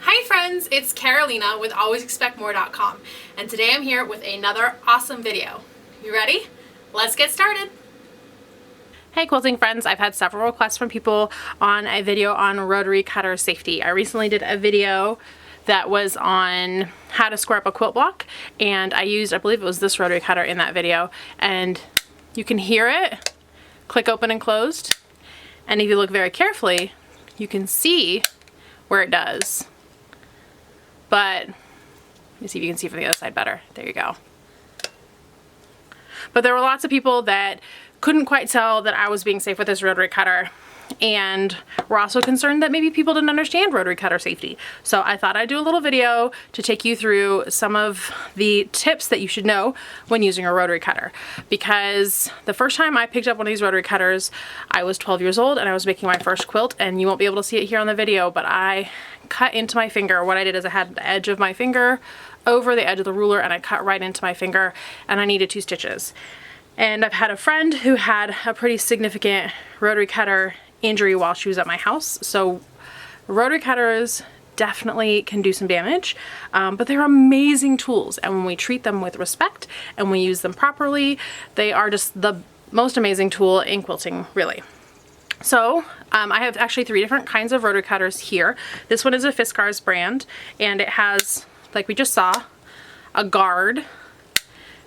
Hi friends, it's Carolina with alwaysexpectmore.com, and today I'm here with another awesome video. You ready? Let's get started. Hey quilting friends, I've had several requests from people on a video on rotary cutter safety. I recently did a video that was on how to square up a quilt block, and I used, I believe it was this rotary cutter in that video, and you can hear it click open and closed, and if you look very carefully, you can see where it does. But let me see if you can see from the other side better. There you go. But there were lots of people that couldn't quite tell that I was being safe with this rotary cutter, and were also concerned that maybe people didn't understand rotary cutter safety. So I thought I'd do a little video to take you through some of the tips that you should know when using a rotary cutter. Because the first time I picked up one of these rotary cutters, I was 12 years old and I was making my first quilt, and you won't be able to see it here on the video, but I cut into my finger. What I did is I had the edge of my finger over the edge of the ruler, and I cut right into my finger, and I needed 2 stitches. And I've had a friend who had a pretty significant rotary cutter injury while she was at my house. So rotary cutters definitely can do some damage, but they're amazing tools, and when we treat them with respect and we use them properly, they are just the most amazing tool in quilting, really. So I have actually 3 different kinds of rotary cutters here. This one is a Fiskars brand, and it has, like we just saw, a guard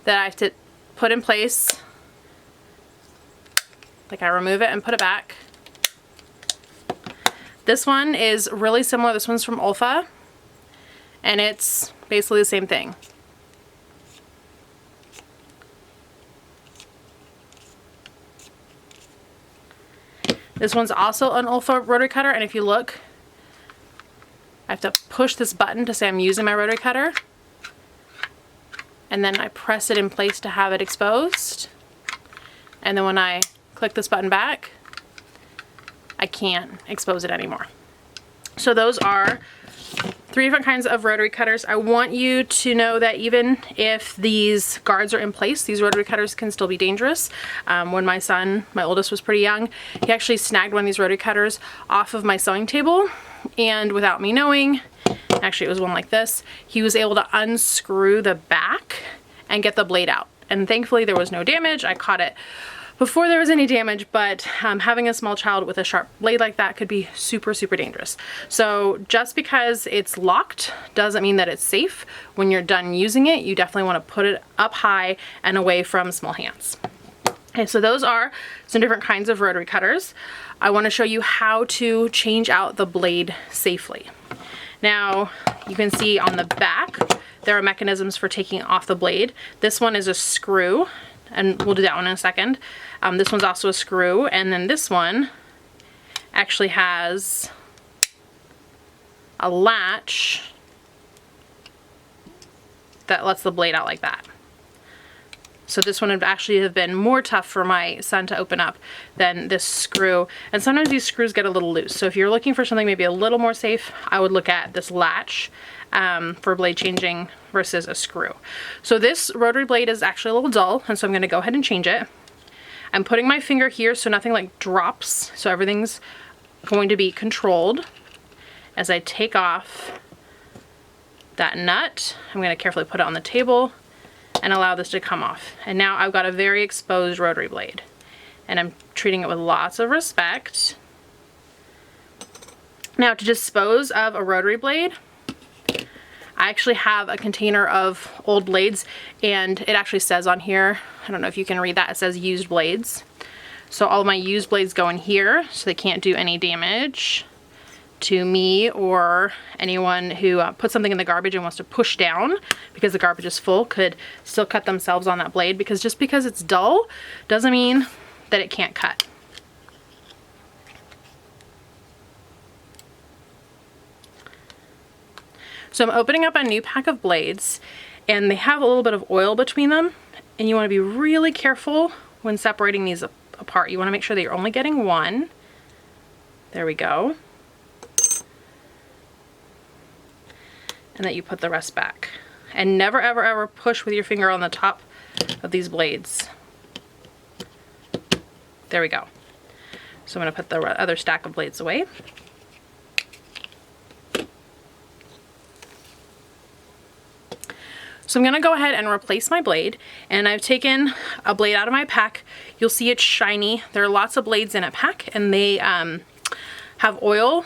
that I have to put in place. Like, I remove it and put it back. This one is really similar. This one's from Olfa, and it's basically the same thing. This one's also an Olfa rotary cutter, and if you look, I have to push this button to say I'm using my rotary cutter, and then I press it in place to have it exposed, and then when I click this button back, I can't expose it anymore. So those are 3 different kinds of rotary cutters. I want you to know that even if these guards are in place, these rotary cutters can still be dangerous. When my son, my oldest, was pretty young, he actually snagged one of these rotary cutters off of my sewing table, and without me knowing, actually it was one like this, he was able to unscrew the back and get the blade out. And thankfully there was no damage. I caught it before there was any damage, but having a small child with a sharp blade like that could be super, super dangerous. So just because it's locked doesn't mean that it's safe. When you're done using it, you definitely want to put it up high and away from small hands. Okay, so those are some different kinds of rotary cutters. I want to show you how to change out the blade safely. Now, you can see on the back, there are mechanisms for taking off the blade. This one is a screw, and we'll do that one in a second. This one's also a screw, and then this one actually has a latch that lets the blade out like that. So this one would actually have been more tough for my son to open up than this screw. And sometimes these screws get a little loose. So if you're looking for something maybe a little more safe, I would look at this latch for blade changing versus a screw. So this rotary blade is actually a little dull, and so I'm going to go ahead and change it. I'm putting my finger here so nothing like drops, so everything's going to be controlled. As I take off that nut, I'm going to carefully put it on the table and allow this to come off. And now I've got a very exposed rotary blade, and I'm treating it with lots of respect. Now, to dispose of a rotary blade, I actually have a container of old blades, and it actually says on here, I don't know if you can read that, it says used blades. So all of my used blades go in here, so they can't do any damage to me or anyone who puts something in the garbage and wants to push down because the garbage is full could still cut themselves on that blade, because just because it's dull doesn't mean that it can't cut. So I'm opening up a new pack of blades, and they have a little bit of oil between them, and you want to be really careful when separating these apart. You want to make sure that you're only getting one. There we go. And that you put the rest back. And never ever ever push with your finger on the top of these blades. There we go. So I'm going to put the other stack of blades away. So I'm gonna go ahead and replace my blade, and I've taken a blade out of my pack. You'll see it's shiny. There are lots of blades in a pack, and they have oil,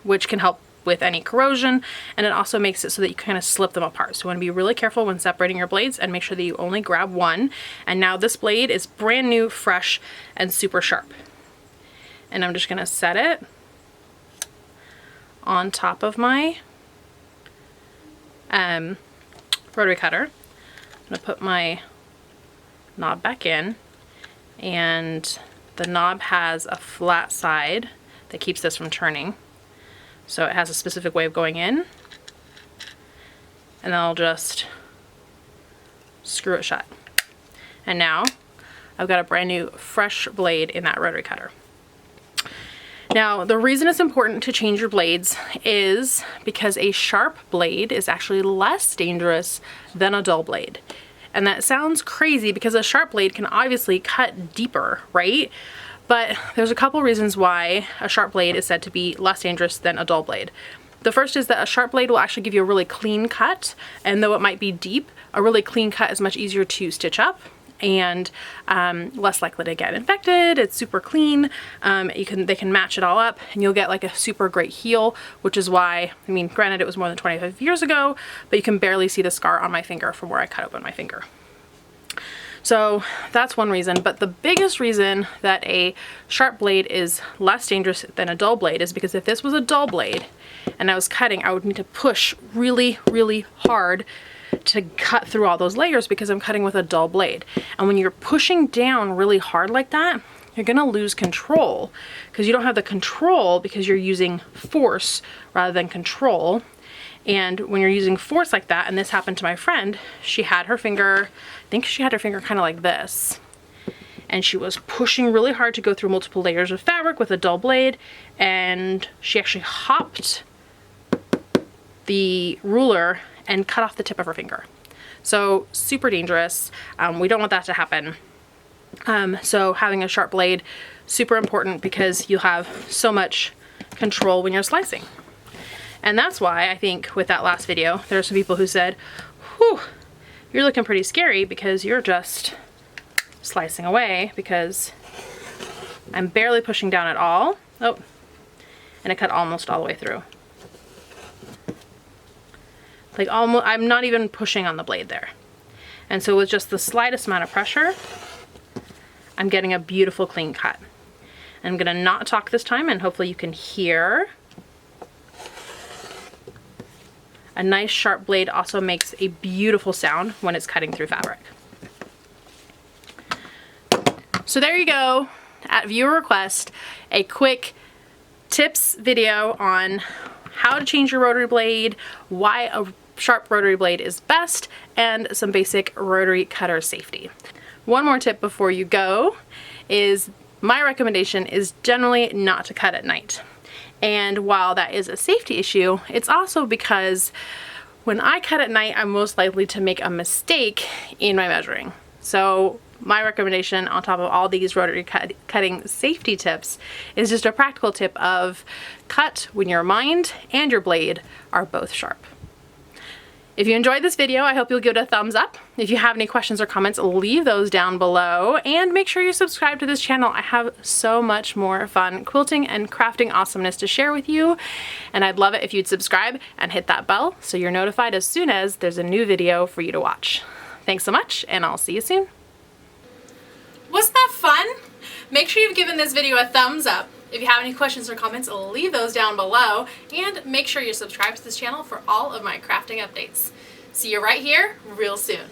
which can help with any corrosion, and it also makes it so that you kind of slip them apart. So you want to be really careful when separating your blades and make sure that you only grab one. And now this blade is brand new, fresh, and super sharp. And I'm just going to set it on top of my rotary cutter. I'm going to put my knob back in, and the knob has a flat side that keeps this from turning. So it has a specific way of going in, and then I'll just screw it shut. And now I've got a brand new fresh blade in that rotary cutter. Now, the reason it's important to change your blades is because a sharp blade is actually less dangerous than a dull blade. And that sounds crazy because a sharp blade can obviously cut deeper, right? But there's a couple reasons why a sharp blade is said to be less dangerous than a dull blade. The first is that a sharp blade will actually give you a really clean cut, and though it might be deep, a really clean cut is much easier to stitch up and less likely to get infected. It's super clean. They can match it all up, and you'll get like a super great heel, which is why, I mean, granted it was more than 25 years ago, but you can barely see the scar on my finger from where I cut open my finger. So that's one reason, but the biggest reason that a sharp blade is less dangerous than a dull blade is because if this was a dull blade and I was cutting, I would need to push really, really hard to cut through all those layers because I'm cutting with a dull blade. And when you're pushing down really hard like that, you're gonna lose control because you don't have the control because you're using force rather than control. And when you're using force like that, and this happened to my friend, she had her finger, I think she had her finger kind of like this, and she was pushing really hard to go through multiple layers of fabric with a dull blade, and she actually hopped the ruler and cut off the tip of her finger. So super dangerous. We don't want that to happen. So having a sharp blade, super important because you'll have so much control when you're slicing. And that's why I think with that last video, there are some people who said, whew, you're looking pretty scary because you're just slicing away, because I'm barely pushing down at all. Oh, and it cut almost all the way through. Like almost, I'm not even pushing on the blade there. And so with just the slightest amount of pressure, I'm getting a beautiful clean cut. I'm gonna not talk this time, and hopefully you can hear. A nice sharp blade also makes a beautiful sound when it's cutting through fabric. So there you go, at viewer request, a quick tips video on how to change your rotary blade, why a sharp rotary blade is best, and some basic rotary cutter safety. One more tip before you go is my recommendation is generally not to cut at night. And while that is a safety issue, it's also because when I cut at night, I'm most likely to make a mistake in my measuring. So my recommendation on top of all these rotary cutting safety tips is just a practical tip of cut when your mind and your blade are both sharp. If you enjoyed this video, I hope you'll give it a thumbs up. If you have any questions or comments, leave those down below, and make sure you subscribe to this channel. I have so much more fun quilting and crafting awesomeness to share with you, and I'd love it if you'd subscribe and hit that bell so you're notified as soon as there's a new video for you to watch. Thanks so much, and I'll see you soon. Wasn't that fun? Make sure you've given this video a thumbs up. If you have any questions or comments, leave those down below, and make sure you're subscribed to this channel for all of my crafting updates. See you right here real soon.